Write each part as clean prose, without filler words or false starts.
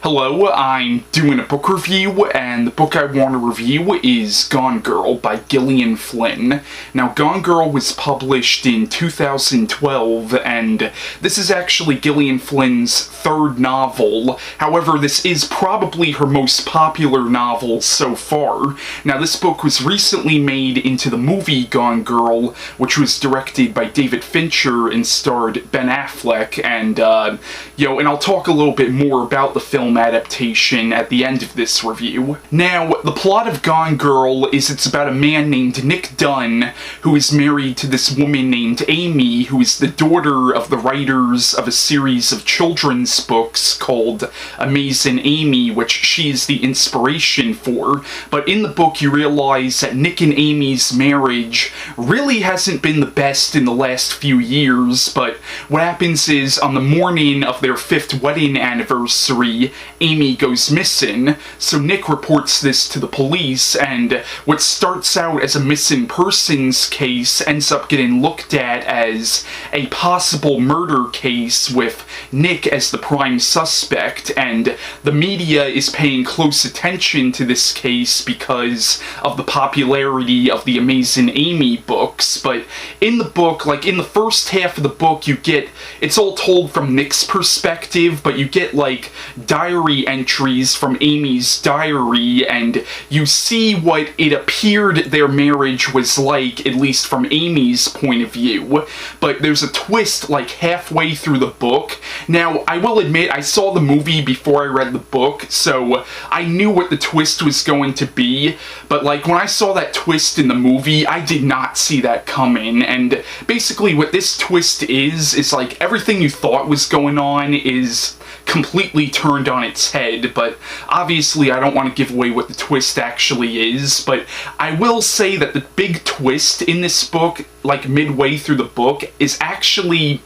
Hello, I'm doing a book review, and the book I want to review is Gone Girl by Gillian Flynn. Now, Gone Girl was published in 2012, and this is actually Gillian Flynn's third novel. However, this is probably her most popular novel so far. Now, this book was recently made into the movie Gone Girl, which was directed by David Fincher and starred Ben Affleck, and I'll talk a little bit more about the film adaptation at the end of this review. Now, the plot of Gone Girl is it's about a man named Nick Dunn who is married to this woman named Amy, who is the daughter of the writers of a series of children's books called Amazing Amy, which she is the inspiration for. But in the book you realize that Nick and Amy's marriage really hasn't been the best in the last few years, but what happens is on the morning of their 5th wedding anniversary, Amy goes missing, so Nick reports this to the police, and what starts out as a missing persons case ends up getting looked at as a possible murder case with Nick as the prime suspect, and the media is paying close attention to this case because of the popularity of the Amazing Amy books. But in the book, like in the first half of the book, it's all told from Nick's perspective, but you get like diary entries from Amy's diary, and you see what it appeared their marriage was like, at least from Amy's point of view. But there's a twist like halfway through the book. Now, I will admit, I saw the movie before I read the book, so I knew what the twist was going to be, but like when I saw that twist in the movie, I did not see that coming, and basically what this twist is like everything you thought was going on is completely turned on its head. But obviously I don't want to give away what the twist actually is, but I will say that the big twist in this book, like midway through the book, is actually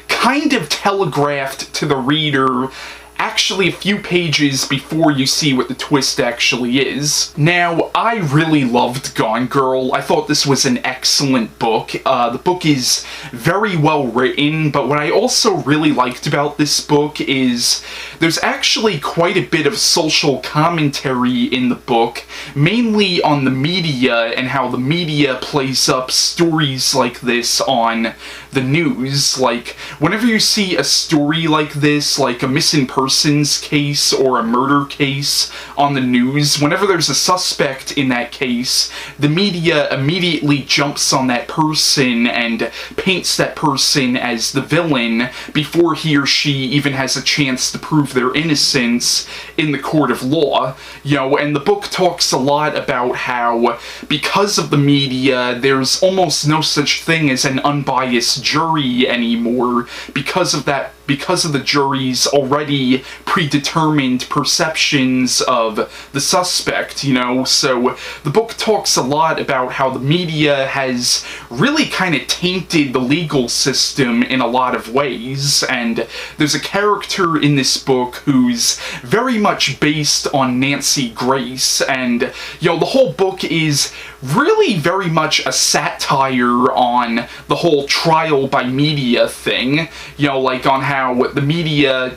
kind of telegraphed to the reader actually a few pages before you see what the twist actually is. Now, I really loved Gone Girl. I thought this was an excellent book. The book is very well written, but what I also really liked about this book is there's actually quite a bit of social commentary in the book, mainly on the media and how the media plays up stories like this on the news. Like, whenever you see a story like this, like a missing persons case or a murder case on the news, whenever there's a suspect in that case, the media immediately jumps on that person and paints that person as the villain before he or she even has a chance to prove their innocence in the court of law. And the book talks a lot about how, because of the media, there's almost no such thing as an unbiased jury anymore, because of the jury's already predetermined perceptions of the suspect, So the book talks a lot about how the media has really kind of tainted the legal system in a lot of ways, and there's a character in this book who's very much based on Nancy Grace, and, the whole book is really very much a satire on the whole trial by media thing, like on how the media,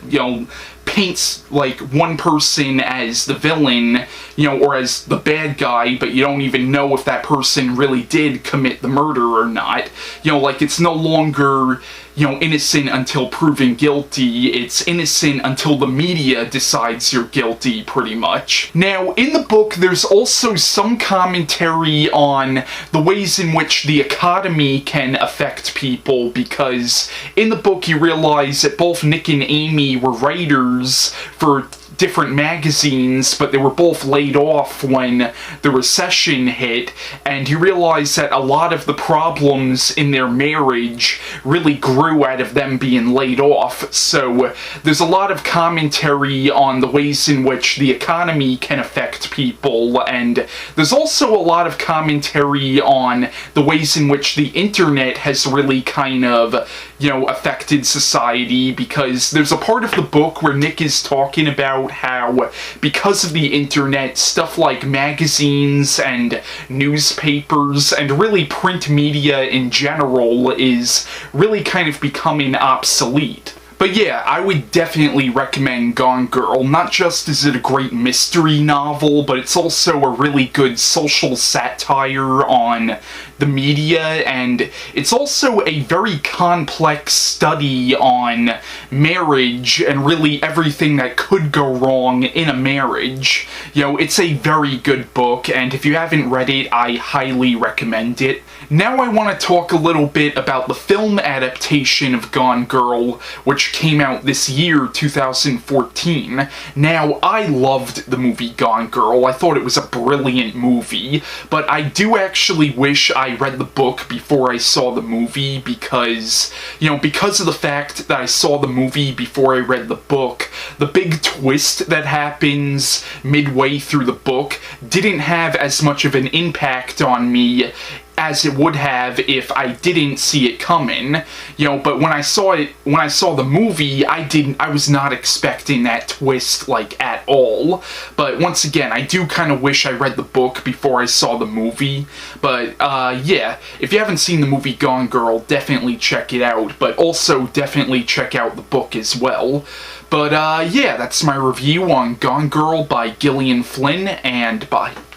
paints like one person as the villain, or as the bad guy, but you don't even know if that person really did commit the murder or not. Like it's no longer, innocent until proven guilty, it's innocent until the media decides you're guilty, pretty much. Now, in the book, there's also some commentary on the ways in which the economy can affect people, because in the book you realize that both Nick and Amy were writers for different magazines, but they were both laid off when the recession hit, and you realize that a lot of the problems in their marriage really grew out of them being laid off. So there's a lot of commentary on the ways in which the economy can affect people, and there's also a lot of commentary on the ways in which the internet has really kind of, affected society, because there's a part of the book where Nick is talking about how, because of the internet, stuff like magazines and newspapers and really print media in general is really kind of becoming obsolete. But yeah, I would definitely recommend Gone Girl. Not just is it a great mystery novel, but it's also a really good social satire on the media, and it's also a very complex study on marriage and really everything that could go wrong in a marriage. You know, it's a very good book, and if you haven't read it, I highly recommend it. Now I want to talk a little bit about the film adaptation of Gone Girl, which came out this year, 2014. Now, I loved the movie Gone Girl. I thought it was a brilliant movie, but I do actually wish I read the book before I saw the movie because, you know, because of the fact that I saw the movie before I read the book, the big twist that happens midway through the book didn't have as much of an impact on me as it would have if I didn't see it coming, you know, but when I saw the movie, I was not expecting that twist, like, at all. But once again, I do kind of wish I read the book before I saw the movie. But, yeah, if you haven't seen the movie Gone Girl, definitely check it out, but also definitely check out the book as well. But, yeah, that's my review on Gone Girl by Gillian Flynn, and bye.